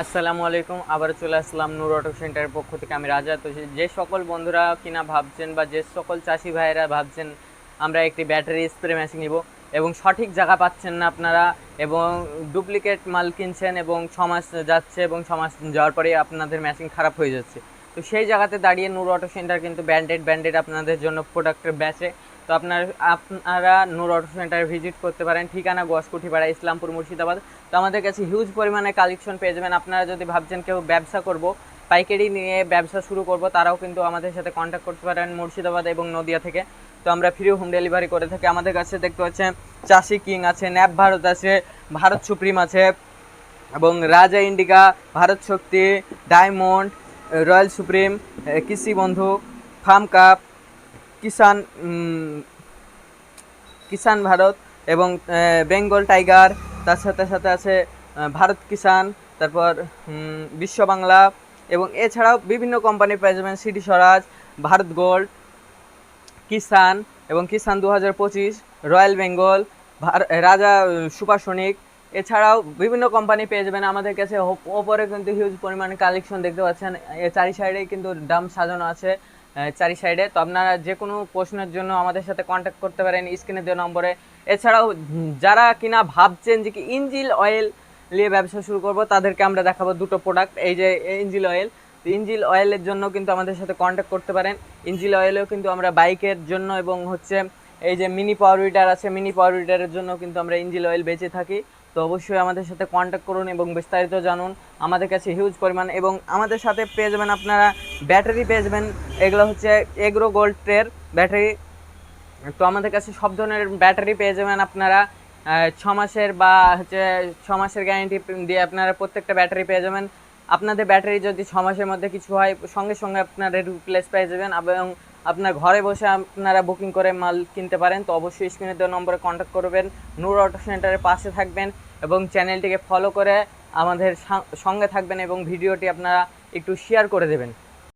আসসালামু আলাইকুম। আবার চলে আসলাম নূর অটো সেন্টারের পক্ষ থেকে। আমি রাজা। তো যে সকল বন্ধুরা কিনা ভাবছেন বা যে সকল চাষি ভাইয়েরা ভাবছেন আমরা একটি ব্যাটারি স্প্রে মেশিন নিব এবং সঠিক জায়গা পাচ্ছেন না আপনারা, এবং ডুপ্লিকেট মাল কিনছেন এবং 6 মাস যাচ্ছে এবং 6 মাস যাওয়ার পরে আপনাদের মেশিন খারাপ হয়ে যাচ্ছে, তো সেই জায়গাতে দাঁড়িয়ে নূর অটো সেন্টার কিন্তু ব্যান্ডেড আপনাদের জন্য প্রোডাক্টের বেচে। তো আপনারা নূর অটো সেন্টারে ভিজিট করতে পারেন। ঠিকানা গোয়াসকুঠিপাড়া, ইসলামপুর, মুর্শিদাবাদ। তো আমাদের কাছে হিউজ পরিমাণে কালেকশন পেয়ে যাবেন। আপনারা যদি ভাবছেন কেউ ব্যবসা করব, পাইকারি নিয়ে ব্যবসা শুরু করব, তারাও কিন্তু আমাদের সাথে কন্ট্যাক্ট করতে পারেন মুর্শিদাবাদ এবং নদিয়া থেকে। তো আমরা ফ্রি হোম ডেলিভারি করে থাকি। আমাদের কাছে দেখতে পাচ্ছেন চাষি কিং আছে, ন্যাপ ভারত আছে, ভারত সুপ্রিম আছে, এবং রাজা ইন্ডিকা, ভারত শক্তি, ডায়মন্ড, রয়্যাল সুপ্রিম, কৃষি বন্ধু, ফার্ম কাপ, কিষান কিষান ভারত, এবং বেঙ্গল টাইগার। তার সাথে সাথে আছে ভারত কিষান, তারপর বিশ্ব বাংলা, এবং এছাড়াও বিভিন্ন কোম্পানি পেয়ে যাবেন, সিটি স্বরাজ, ভারত গোল্ড, কিষান, এবং কিষান 2025, রয়্যাল বেঙ্গল, রাজা সুপারসনিক। এছাড়াও বিভিন্ন কোম্পানি পেয়ে যাবেন আমাদের কাছে। ওপরে কিন্তু হিউজ পরিমাণে কালেকশন দেখতে পাচ্ছেন, চারি সাইডে কিন্তু ডাম সাজানো আছে, চারি সাইডে। তো আপনারা যে কোনো প্রশ্নের জন্য আমাদের সাথে কন্ট্যাক্ট করতে পারেন স্ক্রিনে দেওয়া নম্বরে। এছাড়াও যারা কিনা ভাবছেন যে কি ইঞ্জিল অয়েল নিয়ে ব্যবসা শুরু করব, তাদেরকে আমরা দেখাবো দুটো প্রোডাক্ট। এই যে ইঞ্জিল অয়েল, ইঞ্জিল অয়েলের জন্য কিন্তু আমাদের সাথে কন্ট্যাক্ট করতে পারেন। ইঞ্জিল অয়েলেও কিন্তু আমরা বাইকের জন্য এবং হচ্ছে এই যে মিনি পাওয়ার উইডার আছে, মিনি পাওয়ার উইডারের জন্য কিন্তু আমরা ইঞ্জিল অয়েল বেঁচে থাকি। তো অবশ্যই আমাদের সাথে কন্ট্যাক্ট করুন এবং বিস্তারিত জানুন। আমাদের কাছে হিউজ পরিমাণ, এবং আমাদের সাথে পেয়ে যাবেন আপনারা ব্যাটারি পেয়ে যাবেন। এগুলো হচ্ছে এগ্রো গোল্ডের ব্যাটারি। তো আমাদের কাছে সব ধরনের ব্যাটারি পেয়ে যাবেন আপনারা। 6 মাসের বা হচ্ছে 6 মাসের গ্যারেন্টি দিয়ে আপনারা প্রত্যেকটা ব্যাটারি পেয়ে যাবেন। আপনাদের ব্যাটারি যদি 6 মাসের মধ্যে কিছু হয়, সঙ্গে সঙ্গে আপনারা রিপ্লেস পেয়ে যাবেন, এবং আপনার ঘরে বসে আপনারা বুকিং করে মাল কিনতে পারেন। তো অবশ্যই স্ক্রিনে দেওয়া নম্বরে কন্ট্যাক্ট করবেন, নূর অটো সেন্টারের পাশে থাকবেন এবং চ্যানেলটিকে ফলো করে আমাদের সঙ্গে থাকবেন, এবং ভিডিওটি আপনারা একটু শেয়ার করে দেবেন।